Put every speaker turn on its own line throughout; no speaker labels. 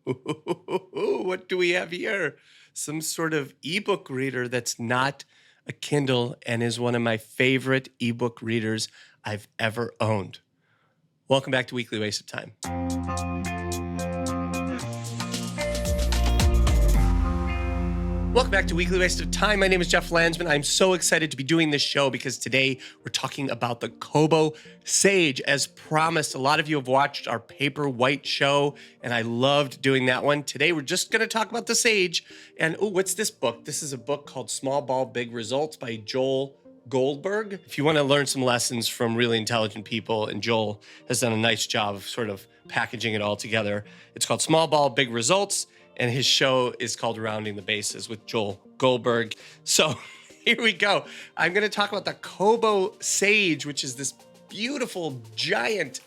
What do we have here? Some sort of ebook reader that's not a Kindle and is one of my favorite ebook readers I've ever owned. Welcome back to Weekly Waste of Time. Welcome back to Weekly Waste of Time. My name is Jeff Landsman. I'm so excited to be doing this show because today we're talking about the Kobo Sage. As promised, a lot of you have watched our Paperwhite show, and I loved doing that one. Today we're just going to talk about the Sage. And what's this book? This is a book called Small Ball, Big Results by Joel Goldberg. If you want to learn some lessons from really intelligent people, and Joel has done a nice job of sort of packaging it all together. It's called Small Ball, Big Results. And his show is called Rounding the Bases with Joel Goldberg. So here we go. I'm going to talk about the Kobo Sage, which is this beautiful, giant,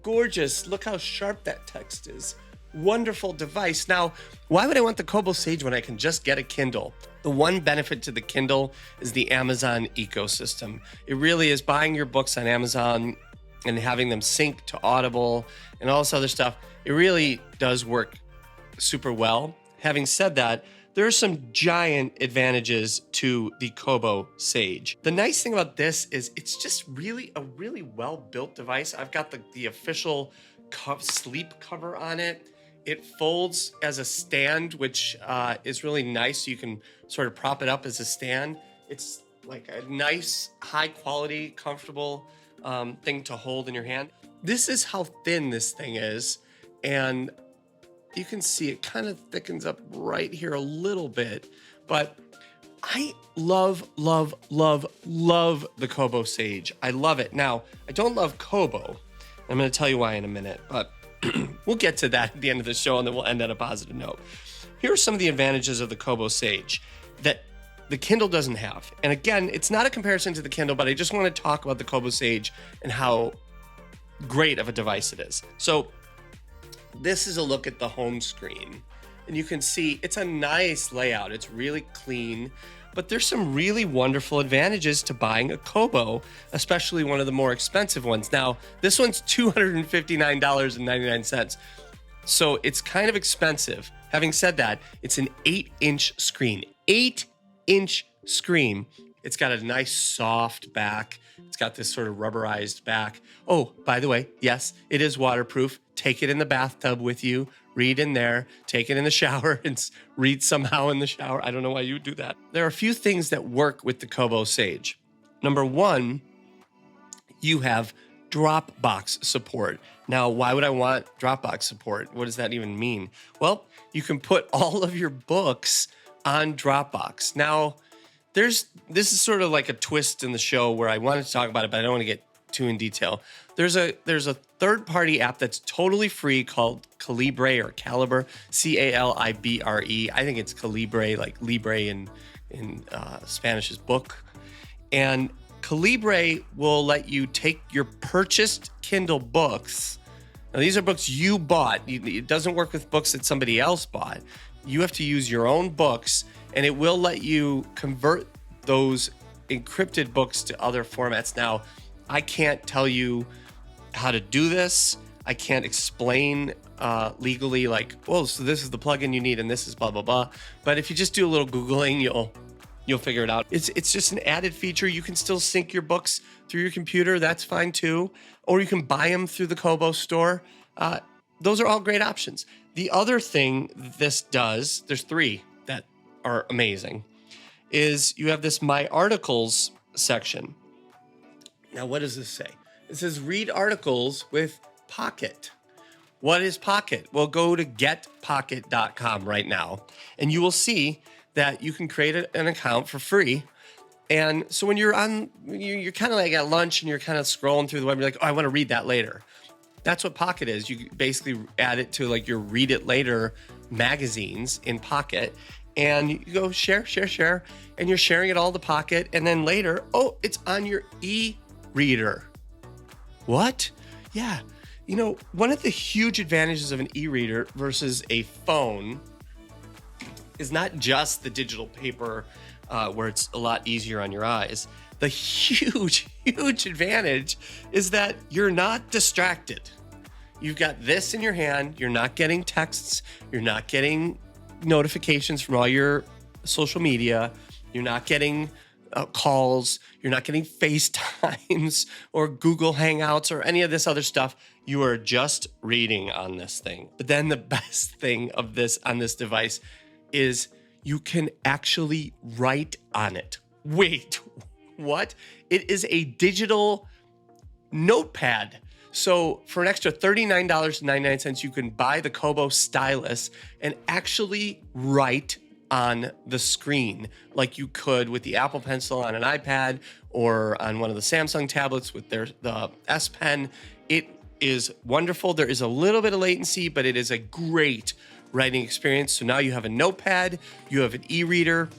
gorgeous, look how sharp that text is, wonderful device. Now, why would I want the Kobo Sage when I can just get a Kindle? The one benefit to the Kindle is the Amazon ecosystem. It really is buying your books on Amazon and having them sync to Audible and all this other stuff. It really does work super well. Having said that, there are some giant advantages to the Kobo Sage. The nice thing about this is it's just really a really well-built device. I've got the official sleep cover on it. It folds as a stand, which is really nice. You can sort of prop it up as a stand. It's like a nice, high-quality, comfortable thing to hold in your hand. This is how thin this thing is, and you can see it kind of thickens up right here a little bit, but I love the Kobo Sage. I love it. Now, I don't love Kobo. I'm going to tell you why in a minute, but we'll get to that at the end of the show, and then we'll end on a positive note. Here are some of the advantages of the Kobo Sage that the Kindle doesn't have. And again, it's not a comparison to the Kindle, but I just want to talk about the Kobo Sage and how great of a device it is. So this is a look at the home screen, and you can see it's a nice layout. It's really clean, but there's some really wonderful advantages to buying a Kobo, especially one of the more expensive ones. Now, this one's $259.99, so it's kind of expensive. Having said that, it's an 8-inch screen. 8-inch screen. It's got a nice soft back. It's got this sort of rubberized back. Oh, by the way, yes, it is waterproof. Take it in the bathtub with you, read in there, take it in the shower and read somehow in the shower. I don't know why you would do that. There are a few things that work with the Kobo Sage. Number one, you have Dropbox support. Now, why would I want Dropbox support? What does that even mean? Well, you can put all of your books on Dropbox. Now, this is sort of like a twist in the show where I wanted to talk about it, but I don't want to get too in detail. There's a third-party app that's totally free called Calibre or Calibre, Calibre. I think it's Calibre, like Libre in Spanish is book. And Calibre will let you take your purchased Kindle books. Now, these are books you bought. It doesn't work with books that somebody else bought. You have to use your own books, and it will let you convert those encrypted books to other formats. Now, I can't tell you how to do this. I can't explain legally like, oh, so this is the plugin you need and this is blah, blah, blah. But if you just do a little Googling, you'll figure it out. It's just an added feature. You can still sync your books through your computer. That's fine too. Or you can buy them through the Kobo store. Those are all great options. The other thing this does, there's three that are amazing, is you have this My Articles section. Now, what does this say? It says read articles with Pocket. What is Pocket? Well, go to getpocket.com right now, and you will see that you can create an account for free. And so when you're kind of like at lunch and you're kind of scrolling through the web, you're like, oh, I want to read that later. That's what Pocket is. You basically add it to like your Read It Later magazines in Pocket, and you go share, and you're sharing it all to Pocket, and then later, oh, it's on your e-reader. What? Yeah. You know, one of the huge advantages of an e-reader versus a phone is not just the digital paper where it's a lot easier on your eyes. The huge advantage is that you're not distracted. you've got this in your hand. You're not getting texts. You're not getting notifications from all your social media. You're not getting calls. You're not getting FaceTimes or Google Hangouts or any of this other stuff. You are just reading on this thing. But then the best thing of this on this device is you can actually write on it. Wait, what? It is a digital notepad. So for an extra $39.99, you can buy the Kobo stylus and actually write on the screen like you could with the Apple Pencil on an iPad or on one of the Samsung tablets with the S Pen. It is wonderful. There is a little bit of latency, but it is a great writing experience. So now you have a notepad, you have an e-reader,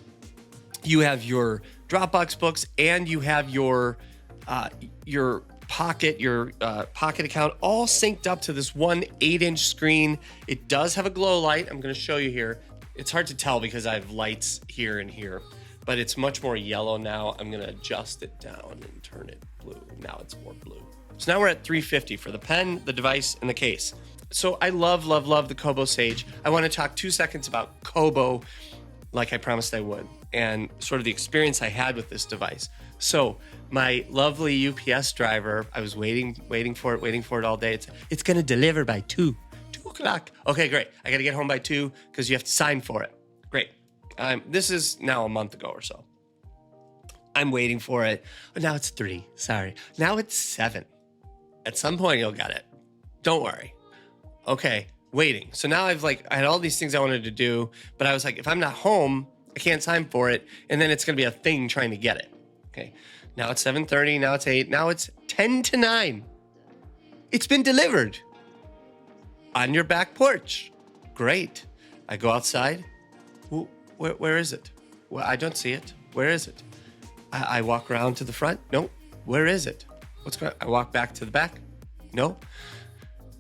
you have your Dropbox books, and you have your Pocket account all synced up to this one 8-inch screen. It does have a glow light. I'm going to show you here. It's hard to tell because I have lights here and here, but it's much more yellow now. I'm going to adjust it down and turn it blue. Now it's more blue. So now we're at $350 for the pen, the device, and the case. So I love, love, love the Kobo Sage. I want to talk 2 seconds about Kobo, like I promised I would, and sort of the experience I had with this device. So my lovely UPS driver, I was waiting for it all day. It's going to deliver by 2 o'clock. Okay, great. I got to get home by 2 because you have to sign for it. Great. This is now a month ago or so. I'm waiting for it. Oh, now it's 3. Sorry. Now it's 7. At some point you'll get it. Don't worry. Okay, waiting. So now I had all these things I wanted to do, but I was like, if I'm not home, I can't sign for it. And then it's going to be a thing trying to get it. Okay. Now it's 7:30. Now it's 8. Now it's 10 to 9. It's been delivered on your back porch. Great. I go outside. Where is it? Well, I don't see it. Where is it? I walk around to the front. No. Where is it? What's going on? I walk back to the back. No.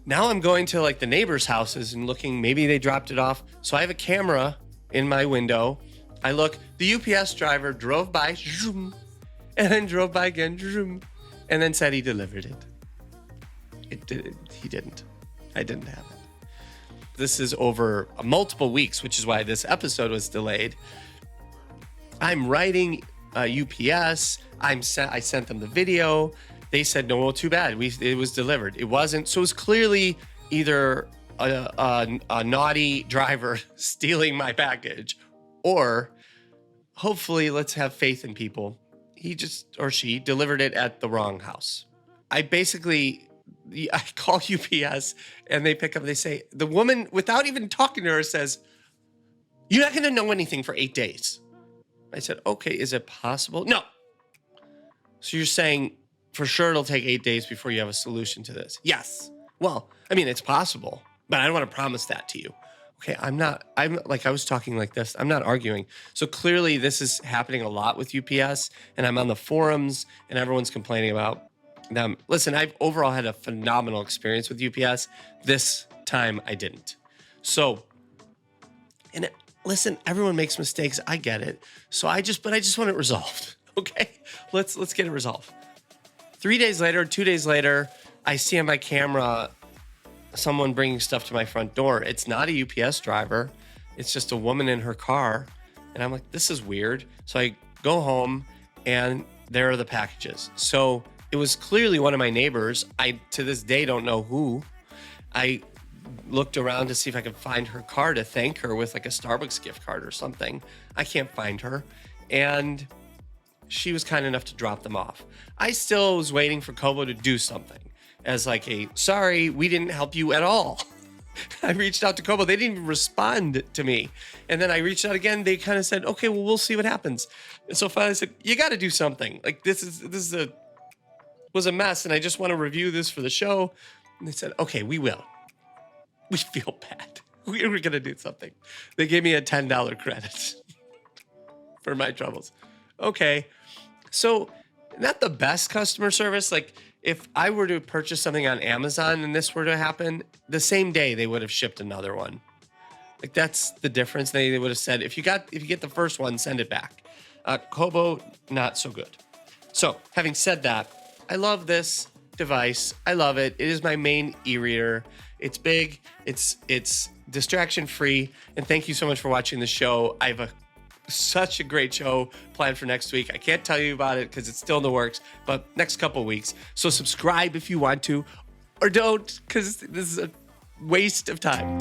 Now I'm going to like the neighbors' houses and looking, maybe they dropped it off. So I have a camera in my window. I look, the UPS driver drove by, zoom, and then drove by again, zoom, and then said he delivered it. He didn't. I didn't have it. This is over multiple weeks, which is why this episode was delayed. I'm writing UPS. I sent them the video. They said, no, well, too bad. It was delivered. It wasn't. So it was clearly either a naughty driver stealing my package, or hopefully, let's have faith in people, he or she delivered it at the wrong house. I call UPS and they pick up, they say, the woman, without even talking to her, says, you're not going to know anything for 8 days. I said, okay, is it possible? No. So you're saying for sure it'll take 8 days before you have a solution to this? Yes. Well, I mean, it's possible, but I don't want to promise that to you. Okay, I'm like, I was talking like this. I'm not arguing. So clearly this is happening a lot with UPS, and I'm on the forums and everyone's complaining about them. Listen, I've overall had a phenomenal experience with UPS. This time I didn't. So, and listen, everyone makes mistakes. I get it. So I just want it resolved. Okay, let's get it resolved. 3 days later, 2 days later, I see on my camera someone bringing stuff to my front door. It's not a UPS driver. It's just a woman in her car. And I'm like, this is weird. So I go home and there are the packages. So it was clearly one of my neighbors. I, to this day, don't know who. I looked around to see if I could find her car to thank her with like a Starbucks gift card or something. I can't find her. And she was kind enough to drop them off. I still was waiting for Kobo to do something as like sorry, we didn't help you at all. I reached out to Kobo. They didn't even respond to me. And then I reached out again. They kind of said, okay, well, we'll see what happens. And so finally I said, you got to do something. Like this was a mess. And I just want to review this for the show. And they said, okay, we will. We feel bad. We were going to do something. They gave me a $10 credit for my troubles. Okay. So not the best customer service. Like if I were to purchase something on Amazon and this were to happen, the same day they would have shipped another one. Like that's the difference. They would have said, if you get the first one, send it back. Kobo, not so good. So having said that, I love this. device. I love it. It is my main e-reader. It's big. It's distraction free. And thank you so much for watching the show. I have such a great show planned for next week. I can't tell you about it because it's still in the works, but next couple of weeks. So subscribe if you want to, or don't, because this is a waste of time.